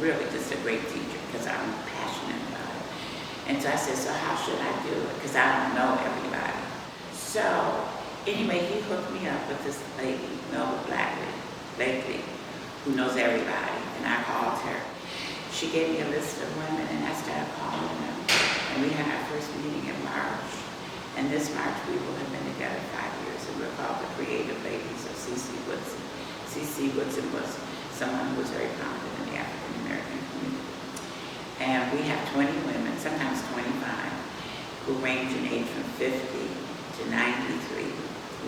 really just a great teacher because I'm passionate about it. And so I said, so how should I do it? Because I don't know everybody. So anyway, he hooked me up with this lady, Melba Blakely, who knows everybody. And I called her. She gave me a list of women, and I started calling them. And we had our first meeting in March. And this March, we will have been together 5 years. And we're called the Creative Ladies of C.C. Woodson. C.C. Woodson was someone who was very prominent in the African American community. And we have 20 women, sometimes 25, who range in age from 50 to 93.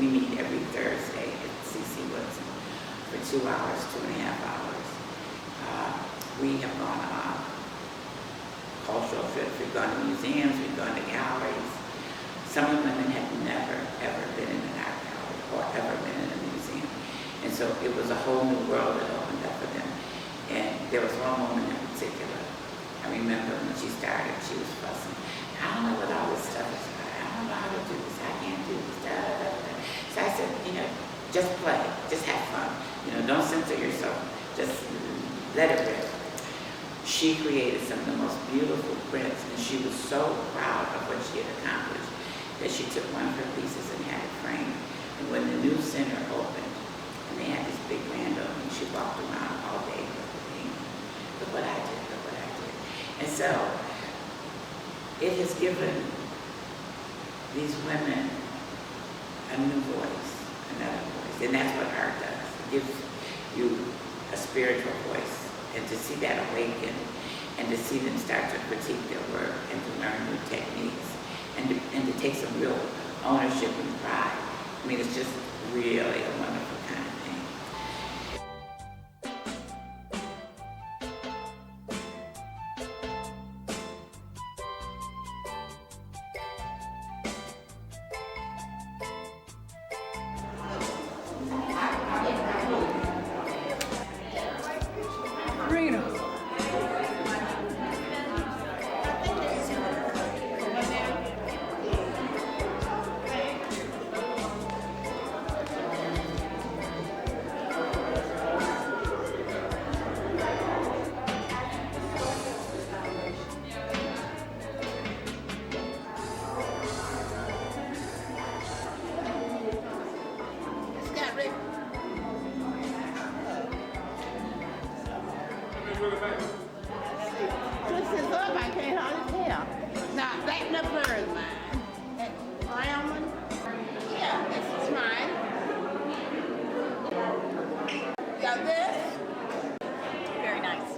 We meet every Thursday at C.C. Woodson for 2 hours, 2.5 hours. We have gone on cultural trips, we've gone to museums, we've gone to galleries. Some of the women had never, ever been in an art gallery or ever been in a museum. And so it was a whole new world that opened up for them. And there was one woman in particular, I remember when she started, she was fussing. I don't know what all this stuff is about. I don't know how to do this. I can't do this. Da, da, da, da. So I said, just play, just have fun. Don't censor yourself. Just let it rip. She created some of the most beautiful prints, and she was so proud of what she had accomplished that she took one of her pieces and had it framed. And when the new center opened, and they had this big grand opening, she walked around all day with the thing. Look what I did, look what I did. And so it has given these women a new voice, another voice. And that's what art does. It gives you a spiritual voice. And to see that awaken, and to see them start to critique their work, and to learn new techniques, and to take some real ownership and pride. I mean, it's just really a wonderful kind of thing. This is up, I can't hardly tell. Now, that number is mine. That brown one, yeah, this is mine. Got this? Very nice.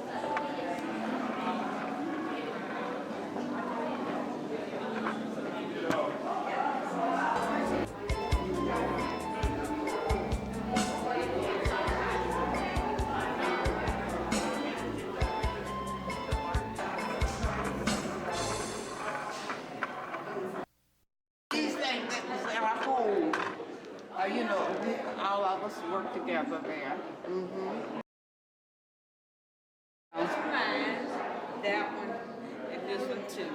All of us work together there. That's mine, that one, and this one too.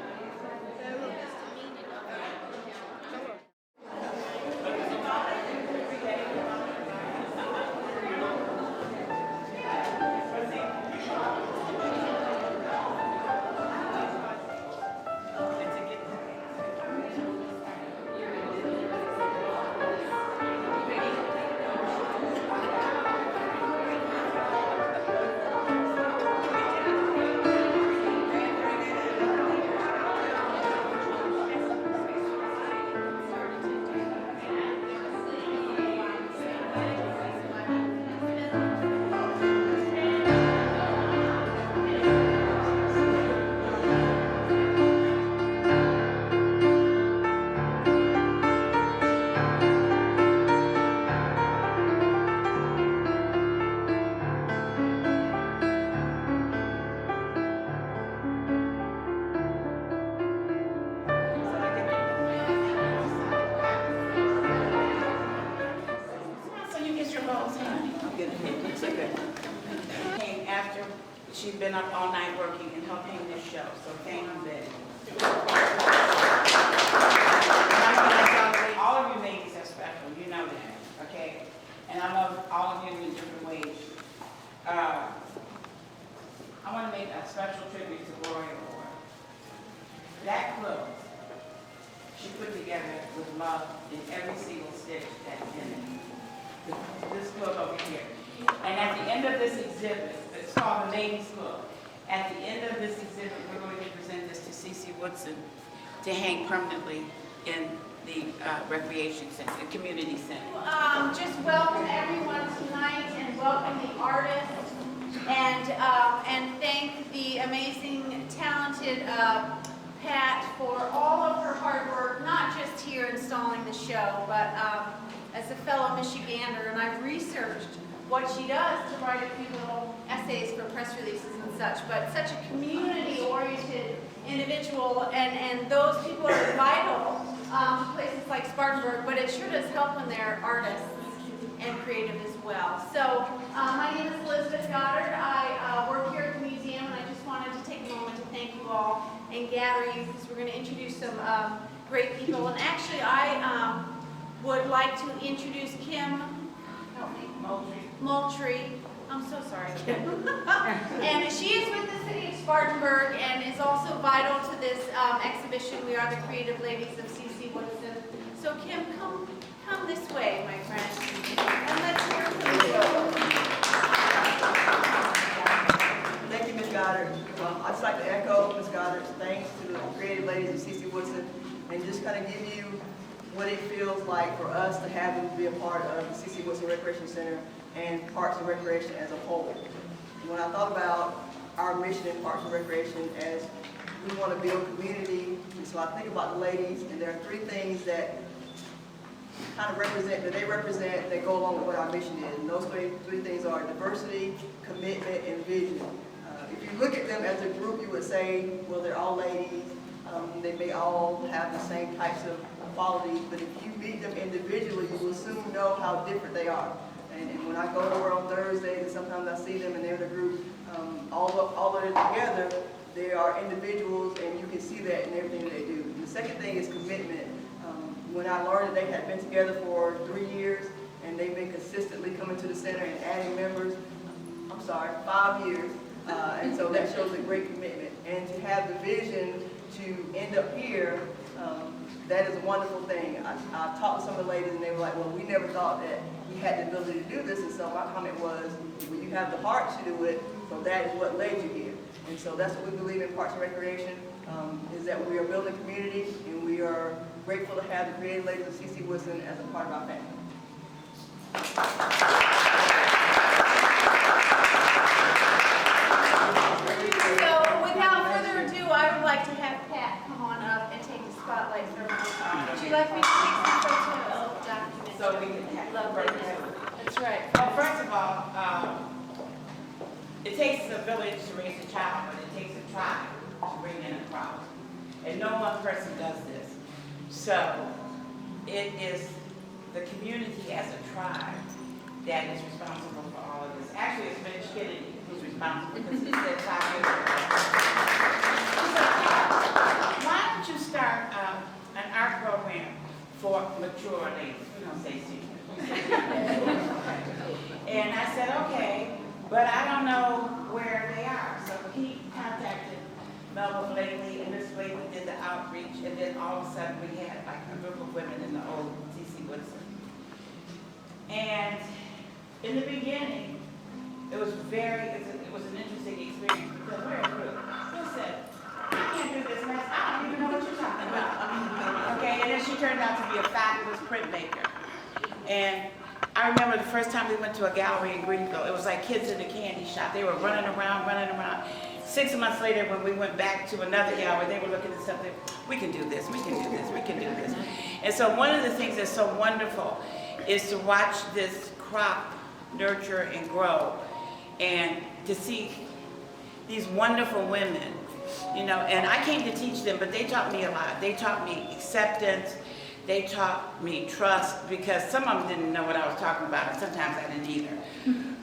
Came after she'd been up all night working and helping this show, so thank you, Betty. All of you ladies are special, you know that, okay? And I love all of you in different ways. I want to make a special tribute to Gloria Moore. That quilt she put together with love in every single stitch that's in it. This quilt over here. And at the end of this exhibit, it's called the Ladies Quilt. At the end of this exhibit, we're going to present this to C.C. Woodson to hang permanently in the recreation center, the community center. Just welcome everyone tonight and welcome the artists and thank the amazing, talented Pat for all of her hard work, not just here installing the show, but as a fellow Michigander, and I've researched what she does to write a few little essays for press releases and such, but such a community-oriented individual, and those people are vital to places like Spartanburg, but it sure does help when they're artists and creative as well. So my name is Elizabeth Goddard. I work here at the museum, and I just wanted to take a moment to thank you all and gather you because we're going to introduce some great people. And actually, I would like to introduce Kim Moultrie. I'm so sorry, Kim. And she is with the city of Spartanburg and is also vital to this exhibition. We are the Creative Ladies of C.C. Woodson. So Kim, come this way, my friend, and let's hear from you. Thank you, Ms. Goddard. I'd just like to echo Ms. Goddard's thanks to the Creative Ladies of C.C. Woodson and just kind of give you what it feels like for us to have them be a part of the C.C. Woodson Recreation Center and Parks and Recreation as a whole. When I thought about our mission in Parks and Recreation as we want to build community, and so I think about the ladies, and there are three things that kind of represent, that go along with what our mission is. And those three things are diversity, commitment, and vision. If you look at them as a group, you would say, well, they're all ladies. They may all have the same types of qualities, but if you meet them individually, you will soon know how different they are. And when I go over on Thursdays, and sometimes I see them and they're in a group, although they're together, they are individuals, and you can see that in everything that they do. And the second thing is commitment. When I learned that they had been together for 3 years, and they've been consistently coming to the center and adding members, 5 years, and so that shows a great commitment. And to have the vision to end up here, that is a wonderful thing. I talked to some of the ladies and they were like, well, we never thought that you had the ability to do this, and so my comment was, well, you have the heart to do it, so that is what led you here. And so that's what we believe in Parks and Recreation, is that we are building community, and we are grateful to have the Creative Ladies of C.C. Woodson as a part of our family. So without further ado, I would like to have Pat come on up and take the spotlight for a moment. Would you like me to take some photos, documents? So we can have Lovely. That's right. Well, first of all, it takes a village to raise a child, but it takes a tribe to bring in a crowd. And no one person does this. So it is the community as a tribe that is responsible for all of this. Actually, it's Mitch Kennedy who's responsible because he said 5 years ago. He said, why don't you start an art program for mature ladies? We don't say seniors. And I said, okay, but I don't know where they are. So he contacted Melba Blakely, and Miss Blakely did the outreach, and then all of a sudden we had like a group of women in the old C.C. Woodson. And in the beginning, it was an interesting experience because we're a group. Who said, I can't do this mess, I don't even know what you're talking about. Okay, and then she turned out to be a fabulous printmaker. And I remember the first time we went to a gallery in Greenville, it was like kids in a candy shop. They were running around. 6 months later, when we went back to another gallery, they were looking at something, we can do this, we can do this, we can do this. And so one of the things that's so wonderful is to watch this crop nurture and grow, and to see these wonderful women, you know, and I came to teach them, but they taught me a lot. They taught me acceptance, they taught me trust, because some of them didn't know what I was talking about, and sometimes I didn't either.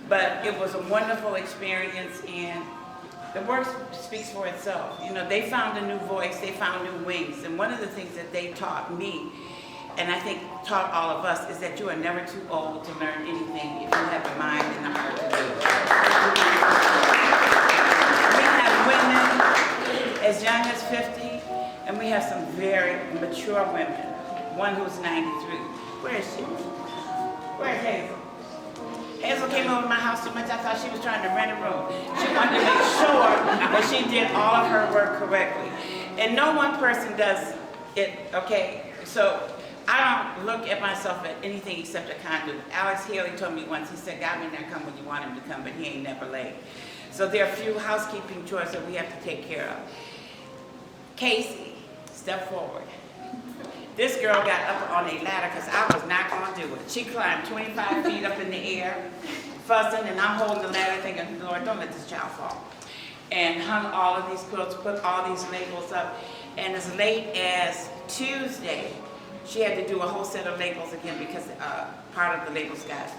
But it was a wonderful experience, and the work speaks for itself. You know, they found a new voice, they found new wings, and one of the things that they taught me, and I think taught all of us, is that you are never too old to learn anything if you have the mind and the heart to do it. women as young as 50, and we have some very mature women. One who's 93. Where is she? Where's Hazel? Hazel came over to my house too much. I thought she was trying to rent a room. She wanted to make sure that she did all of her work correctly. And no one person does it, okay? So I don't look at myself at anything except a conduit. Alex Haley told me once, he said, God may not come when you want him to come, but he ain't never late. So there are a few housekeeping chores that we have to take care of. Casey, step forward. This girl got up on a ladder because I was not going to do it. She climbed 25 feet up in the air, fussing, and I'm holding the ladder thinking, Lord, don't let this child fall. And hung all of these quilts, put all these labels up. And as late as Tuesday, she had to do a whole set of labels again because part of the labels got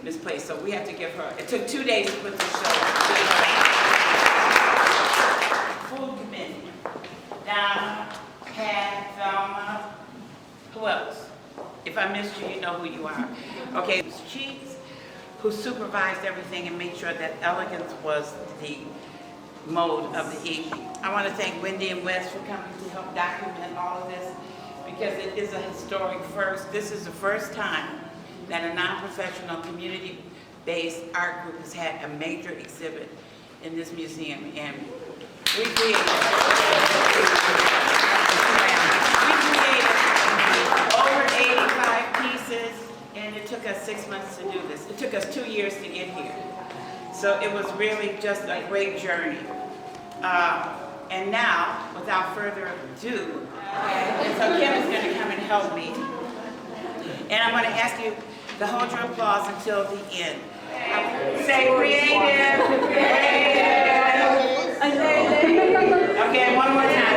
misplaced. So we have to give her, it took 2 days to put this show together. Food committee. Donna, Pat, Velma, who else? If I missed you, you know who you are. Okay, it was Cheeks, who supervised everything and made sure that elegance was the mode of the evening. I want to thank Wendy and Wes for coming to help document all of this because it is a historic first. This is the first time that a non-professional community-based art group has had a major exhibit in this museum, and we created over 85 pieces, and it took us 6 months to do this. It took us 2 years to get here. So it was really just a great journey. And now, without further ado, so Kim is going to come and help me. And I'm going to ask you to hold your applause until the end. Say creative, creative. Okay, one more time.